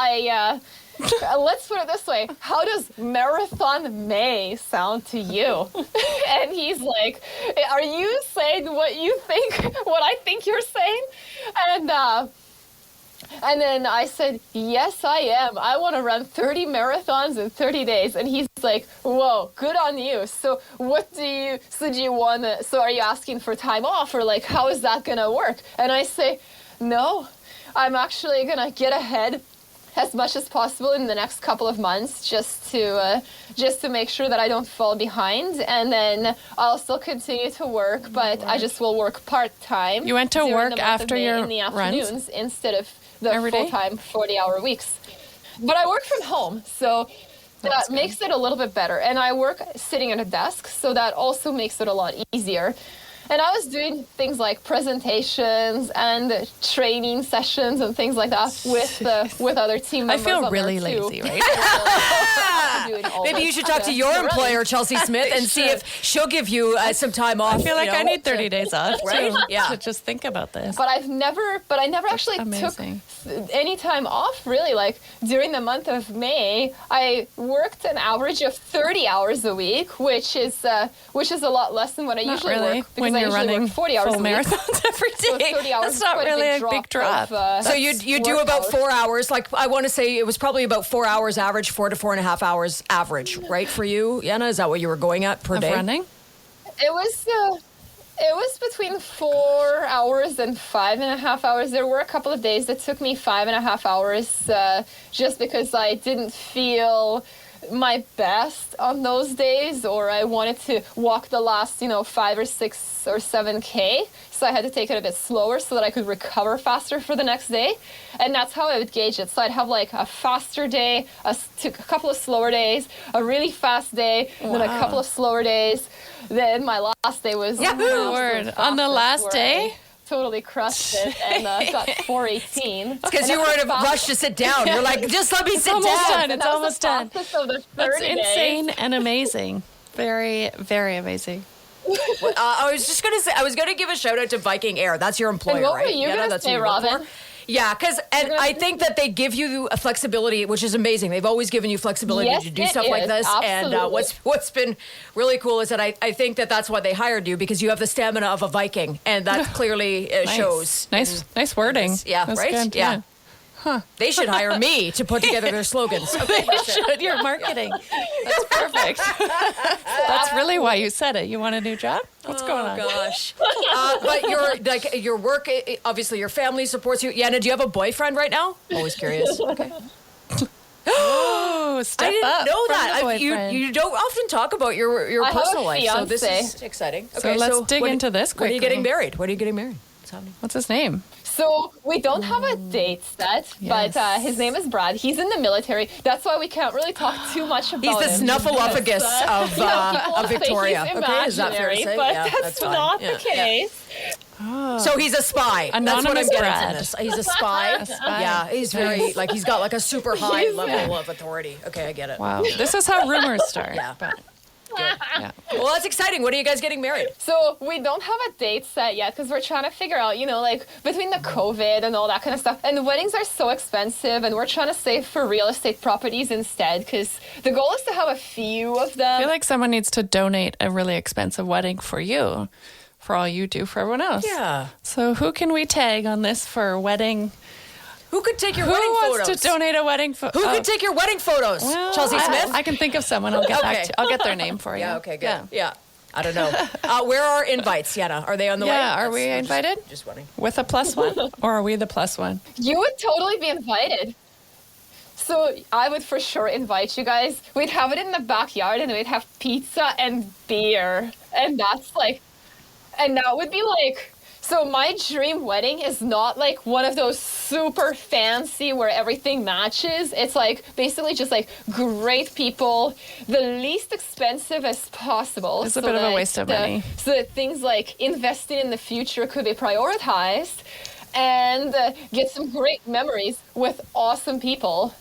let's put it this way. How does Marathon May sound to you? And he's like, are you saying what I think you're saying? And then I said, yes, I am. I want to run 30 marathons in 30 days. And he's like, whoa, good on you. So are you asking for time off, or like, how is that going to work? And I say, no, I'm actually going to get ahead as much as possible in the next couple of months just to make sure that I don't fall behind. And then I'll still continue to work, but I just will work part-time. You went to during work the month of after May your in the runs? afternoons instead of the Every day? full-time 40-hour weeks. But I work from home, so that makes it a little bit better. And I work sitting at a desk, so that also makes it a lot easier. And I was doing things like presentations and training sessions and things like that with other team I members. feel on really there too. lazy, right? Maybe you should talk to your employer, Chelsea Smith, and see if she'll give you some time off. I feel like you know, I need 30 days off, Right? too, Yeah. to just think about this. But I never actually amazing. took any time off, really. Like during the month of May, I worked an average of 30 hours a week, which is a lot less than what I Not usually really, work. when I you're usually running work 40 hours full a week. marathons every So day. 30 hours That's is not quite really a big drop. of, So you do about workout. 4 hours. Like I want to say it was probably about 4 hours average, 4 to 4.5 hours average, right for you, Yana? Is that what you were going at per Of day? running? It was between 4 hours and 5.5 hours. There were a couple of days that took me 5.5 hours just because I didn't feel my best on those days, or I wanted to walk the last 5 or 6 or 7K, so I had to take it a bit slower so that I could recover faster for the next day. And that's how I would gauge it. So I'd have like a faster day, a couple of slower days, a really fast day, then a couple of slower days. Then my last day was Yeah. an absolute Word. On the fastest last where day? I totally crushed it and got 4:18. Because you were in a rush to sit down. You're like, just let me sit almost down. done. It's almost done. That's That's insane and amazing. Very, very amazing. I was just going to say, I was going to give a shout out to Viking Air. That's your employer, And what right? were you Yana? gonna That's who say, you work Robin? for? Yeah, and I think that they give you a flexibility, which is amazing. They've always given you flexibility Yes, to do it stuff like is. this. And Absolutely. what's been really cool is that I think that's why they hired you, because you have the stamina of a Viking, and that clearly shows. Nice wording. Yeah, That's right? good, Yeah. They should hire me to put together their slogans. They should. Your marketing. That's perfect. That's really why you said it. You want a new job? What's going on? Gosh. But your work, obviously your family supports you. Yana, do you have a boyfriend right now? Always curious. Okay. Oh, step I didn't up know from that. the You boyfriend. don't often talk about your I have a personal life, so this fiancé. is exciting. So let's dig into this When are you quickly. getting married? When are you getting married? What's happening? What's his name? So we don't have a date set, but Yes. his name is Brad. He's in the military. That's why we can't really talk too much about He's the him. snuffleupagus of People say Victoria. he's Okay, is that fair to imaginary, say? but Yeah, that's fine. not Yeah, the case. So he's a spy. That's what I'm Anonymous getting Brad. from this. He's a spy. spy. Yeah, he's very he's got like a super high He's- level of authority. Okay, I get it. Wow. This is how rumors start. Yeah. But, yeah. Well, that's exciting. When are you guys getting married? So we don't have a date set yet because we're trying to figure out, like between the COVID and all that kind of stuff. And the weddings are so expensive, and we're trying to save for real estate properties instead because the goal is to have a few of them. I feel like someone needs to donate a really expensive wedding for you, for all you do for everyone else. Yeah. So who can we tag on this for wedding? Who could take your Who wedding wants photos? to donate a wedding photo? Who could take your wedding photos? Chelsea Smith? I can think of someone. I'll get back Okay. to. I'll get their name for you. Yeah, okay, good. Yeah. I don't know. Where are invites, Yana? Are they on the way? Yeah, are we invited? Just wondering. With a +1, or are we the +1? You would totally be invited. So I would for sure invite you guys. We'd have it in the backyard and we'd have pizza and beer. And that would be like, so my dream wedding is not like one of those super fancy where everything matches. It's like basically just like great people, the least expensive as possible. It's a bit of a waste of money. So that things like investing in the future could be prioritized and get some great memories with awesome people.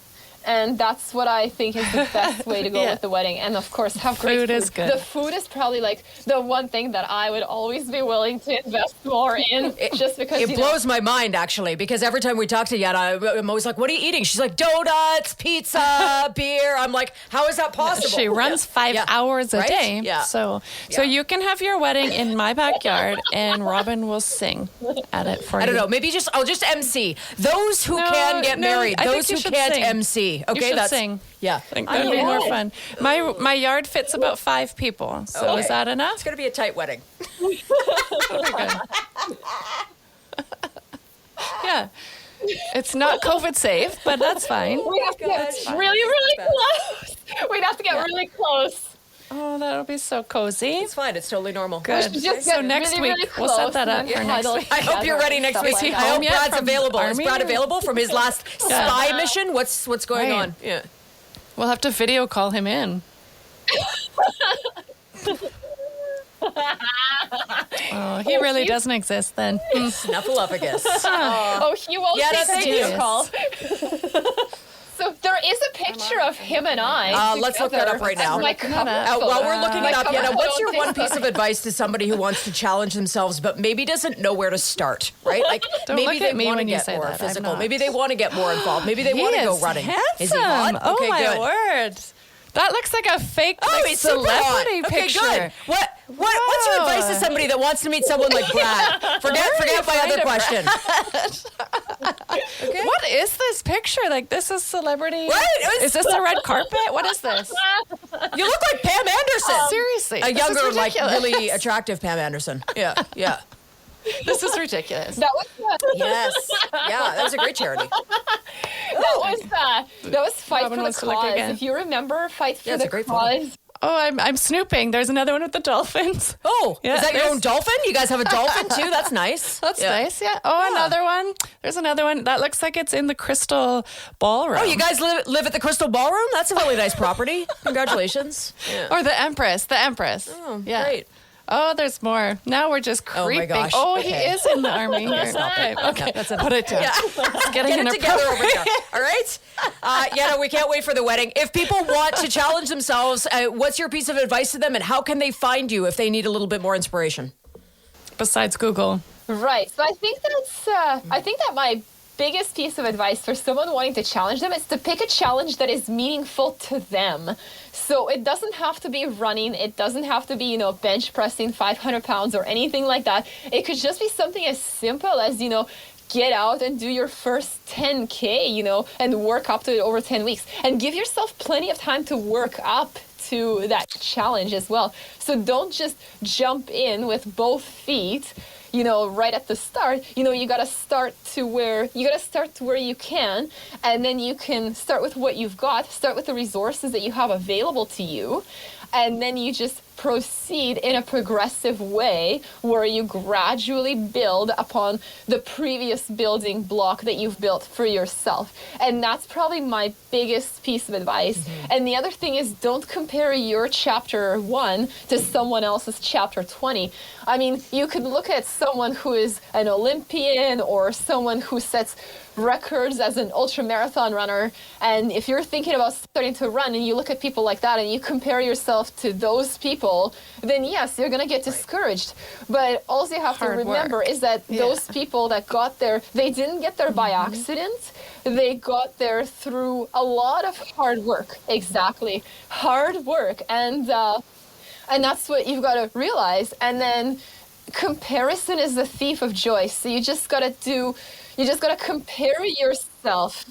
And that's what I think is the best way to go Yeah. with the wedding. And of course, have great Food is good. The food is probably like the one thing that I would always be willing to invest more in, just because It blows my mind, actually, because every time we talk to Yana, I'm always like, what are you eating? She's like, donuts, pizza, beer. I'm like, how is that possible? She runs 5 Yeah. hours a Right? day. Yeah. So Yeah. you can have your wedding in my backyard, and Robin will sing at it for you. I don't know. Maybe I'll just MC. Those who No, can get no, married. I think Those you who should can't sing. MC. Okay, You should that's sing. Yeah. I think that'd be more fun. My yard fits about 5 people. So Okay. is that enough? It's gonna be a tight wedding. Very good. Yeah. It's not COVID safe, but that's fine. We'd have to get Gosh. really, really Bad. close. We'd have to get really close. Oh, that'll be so cozy. It's fine. It's totally normal. Good. Just So get next really, week, really we'll set close that up and for then next huddle week. I hope you're ready next Stuff week. like he I that. hope home yet Brad's from available. Is army Brad or- available from his last spy mission? What's going Right. on? Yeah. We'll have to video call him in. Oh, he really cute. doesn't exist then. Snuffleupagus. Oh, he won't Yeah, take that's the video serious. call. So there is a picture of him and I. Let's look that up right now. That's my couple While we're looking My it up, cover Yana, what's photo your on one piece of advice to somebody who wants to challenge themselves but maybe doesn't know where to start, right? Like Don't maybe look they at me want to when you get say more that. I'm physical. not. Maybe they want to get more involved. Maybe they want to go running. Is he hot? Oh Okay, my good. word. That looks like a fake Oh, like, he's super hot. celebrity Okay, picture. good. What's your advice to somebody that wants to meet someone like Brad? Forget my other question. What is this picture? Like, this is celebrity. What? Is this a red carpet? What is this? You look like Pam Anderson. Seriously. A this is younger, like ridiculous. really attractive Pam Anderson. Yeah, yeah. This is ridiculous. That was Yes. Yeah, that was a great charity. that was Fight Robin for the wants to look Cause. again. If you remember Fight for Yeah, it's the a great photo. Cause. Oh, I'm snooping. There's another one with the dolphins. Oh, Yeah, is that your there's- own dolphin? You guys have a dolphin too? That's nice. That's Yeah. nice, yeah. Oh, Yeah. another one. There's another one. That looks like it's in the Crystal Ballroom. Oh, you guys live at the Crystal Ballroom? That's a really nice property. Congratulations. Yeah. Or the Empress. The Empress. Oh, yeah. great. Oh, there's more. Now we're just Oh, my creeping. gosh. Oh, Okay. he is in the army here. Okay, that's enough. put it down. Yeah. It's getting Get it together over inappropriate. here. All right? Yana, we can't wait for the wedding. If people want to challenge themselves, what's your piece of advice to them and how can they find you if they need a little bit more inspiration? Besides Google. Right. So I think that my biggest piece of advice for someone wanting to challenge them is to pick a challenge that is meaningful to them. So it doesn't have to be running. It doesn't have to be, bench pressing 500 pounds or anything like that. It could just be something as simple as, get out and do your first 10K, and work up to it over 10 weeks. And give yourself plenty of time to work up to that challenge as well. So don't just jump in with both feet, right at the start. You got to start to where you can, and then you can start with what you've got, start with the resources that you have available to you, and then you just proceed in a progressive way where you gradually build upon the previous building block that you've built for yourself. And that's probably my biggest piece of advice. Mm-hmm. And the other thing is, don't compare your chapter 1 to someone else's chapter 20. I mean, you could look at someone who is an Olympian or someone who sets records as an ultramarathon runner, and if you're thinking about starting to run and you look at people like that and you compare yourself to those people, then yes, you're going to get discouraged. But all you have to remember is that those people that got there, they didn't get there by accident. They got there through a lot of hard work. Exactly. Hard work. And that's what you've got to realize. And then comparison is the thief of joy. So you just got to compare yourself.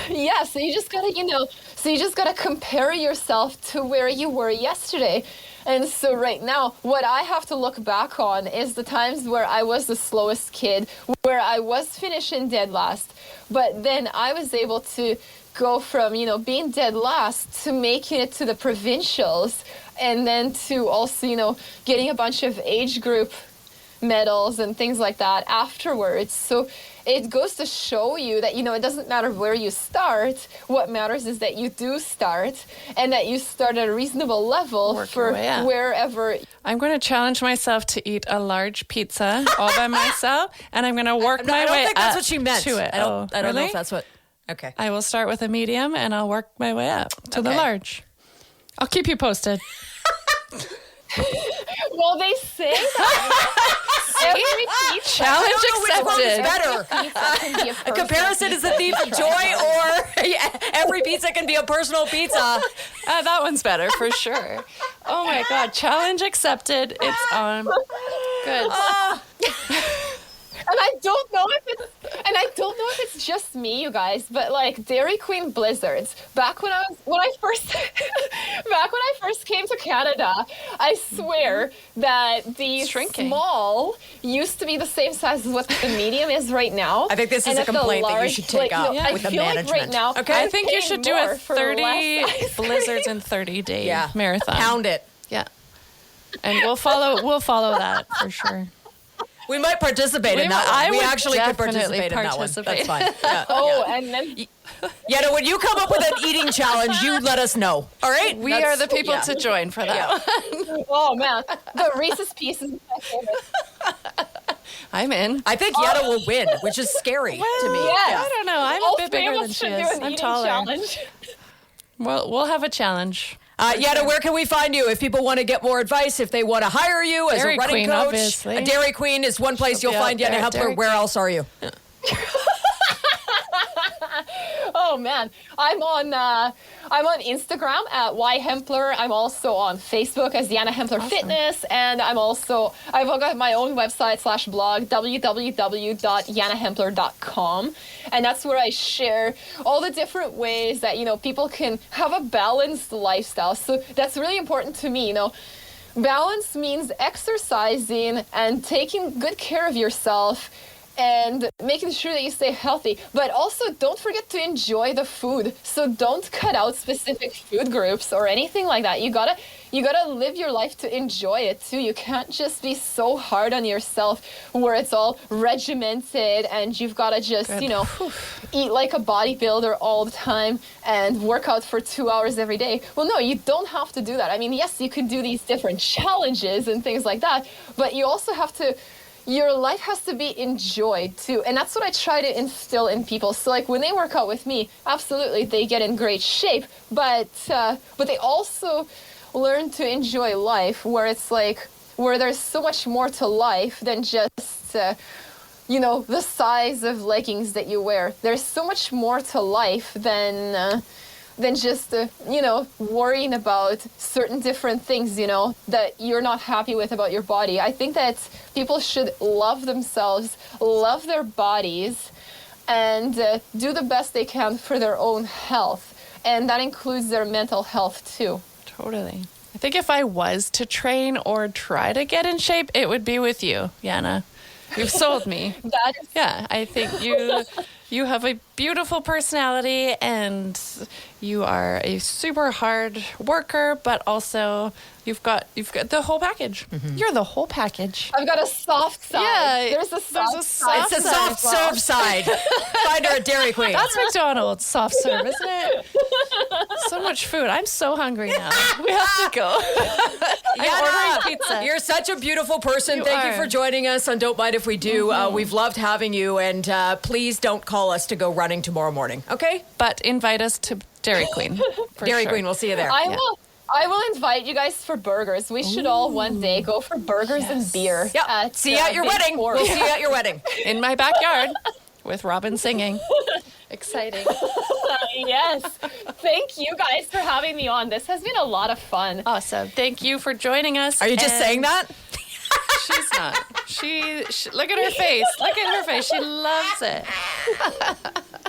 Yeah, so you just got to compare yourself to where you were yesterday. And so right now, what I have to look back on is the times where I was the slowest kid, where I was finishing dead last, but then I was able to go from, being dead last to making it to the provincials, and then to also, getting a bunch of age group medals and things like that afterwards. So it goes to show you that, it doesn't matter where you start. What matters is that you do start, and that you start at a reasonable level for wherever. I'm going to challenge myself to eat a large pizza all by myself, and I'm going to work my way up. I don't think that's what she meant. To it. I don't really? know if that's what. Okay. I will start with a medium, and I'll work my way up to the large. I'll keep you posted. Well, they say that every pizza. Challenge accepted. Better. A comparison is the thief of joy, or every pizza can be a personal pizza. That one's better for sure. Oh my God! Challenge accepted. It's on. Good. And I don't know if it's just me, you guys, but like Dairy Queen blizzards. Back when I first came to Canada, I swear that the small used to be the same size as what the medium is right now. I think this is a complaint that you should take up with the management. Like right now, I think you should do a 30 blizzards in 30-day marathon. Pound it. Yeah. And we'll follow that for sure. We might participate in that one. We actually could participate in that one. That's fine. And then... Yana, when you come up with an eating challenge, you let us know. All right? We are the people to join for that one. Oh, man. The Reese's Pieces is my favorite. I'm in. I think Yana will win, which is scary to me. I don't know. I'm a bit bigger than she is. I'm taller. Challenge. Well, we'll have a challenge. Yana, where can we find you if people want to get more advice, if they want to hire you as Dairy a running Queen, coach? obviously. Dairy Queen is one place you'll find Yana Hempler. Where else are you? Oh man, I'm on Instagram at yhempler. I'm also on Facebook as Yana Hempler Fitness, and I've got my own website /blog www.yanahempler.com, and that's where I share all the different ways that people can have a balanced lifestyle. So that's really important to me. Balance means exercising and taking good care of yourself, and making sure that you stay healthy. But also, don't forget to enjoy the food. So don't cut out specific food groups or anything like that. You gotta live your life to enjoy it too. You can't just be so hard on yourself where it's all regimented and you've got to just, eat like a bodybuilder all the time and work out for 2 hours every day. Well, no, you don't have to do that. I mean, yes, you can do these different challenges and things like that, but you also have to. Your life has to be enjoyed too. And that's what I try to instill in people. So like when they work out with me, absolutely they get in great shape, but they also learn to enjoy life, where it's like, where there's so much more to life than just the size of leggings that you wear. There's so much more to life than just, worrying about certain different things, that you're not happy with about your body. I think that people should love themselves, love their bodies, and do the best they can for their own health. And that includes their mental health too. Totally. I think if I was to train or try to get in shape, it would be with you, Yana. You've sold me. That is Yeah, I think you have a beautiful personality and you are a super hard worker, but also you've got the whole package. You're the whole package. I've got a soft side. Yeah, There's a soft side. It's a soft serve side. Find her at Dairy Queen. That's McDonald's soft serve, isn't it? So much food. I'm so hungry now. We have to go. I'm ordering pizza. You're such a beautiful person. Thank you are. for joining us on Don't Mind If We Do. We've loved having you, and please don't call us to go running tomorrow morning, okay? But invite us to Dairy Queen. for Dairy sure. Queen, we'll see you there. I will invite you guys for burgers. We should all one day go for burgers and beer. Yep. See you at your Big wedding. Four. We'll see you at your wedding. In my backyard with Robin singing. Exciting. Yes. Thank you guys for having me on. This has been a lot of fun. Awesome. Thank you for joining us. Are you just And saying that? She's not. She look at her face. Look at her face. She loves it.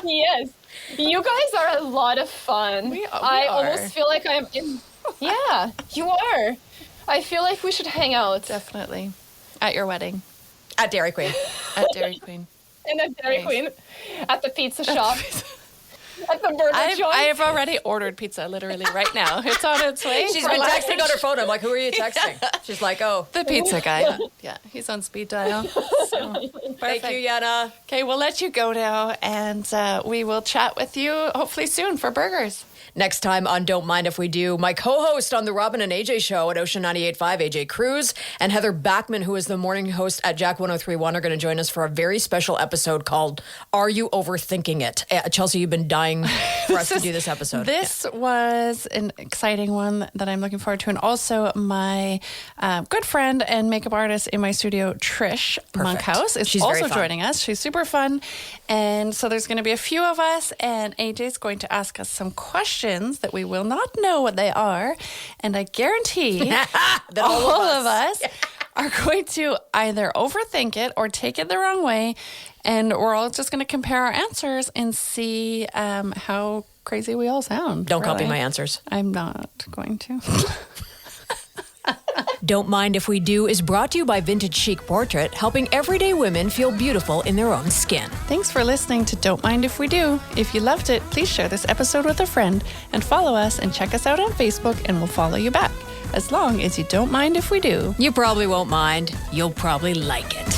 Yes. You guys are a lot of fun. We I are. almost feel like I'm in. Yeah, you are. I feel like we should hang out Definitely. At your wedding. At Dairy Queen. At Dairy Queen. in a Dairy Nice. Queen, at the pizza shop, at the burger joint. I have already ordered pizza literally right now. It's on its way. She's been texting on her phone. I'm like, who are you texting? She's like, oh. The pizza guy. Yeah, he's on speed dial. So, Thank you, Yana. Okay, we'll let you go now, and we will chat with you hopefully soon for burgers. Next time on Don't Mind If We Do, my co-host on the Robin and AJ show at Ocean 98.5, AJ Cruz, and Heather Backman, who is the morning host at Jack 103.1, are going to join us for a very special episode called Are You Overthinking It? Chelsea, you've been dying for us to do this episode. This was an exciting one that I'm looking forward to. And also my good friend and makeup artist in my studio, Trish Monkhouse, is She's very also fun. joining us. She's super fun. And so there's going to be a few of us, and AJ's going to ask us some questions that we will not know what they are. And I guarantee that all of us are going to either overthink it or take it the wrong way. And we're all just going to compare our answers and see how crazy we all sound. Don't copy really. my answers. I'm not going to. Don't Mind If We Do is brought to you by Vintage Chic Portrait, helping everyday women feel beautiful in their own skin. Thanks for listening to Don't Mind If We Do. If you loved it, please share this episode with a friend and follow us and check us out on Facebook, and we'll follow you back. As long as you don't mind if we do. You probably won't mind. You'll probably like it.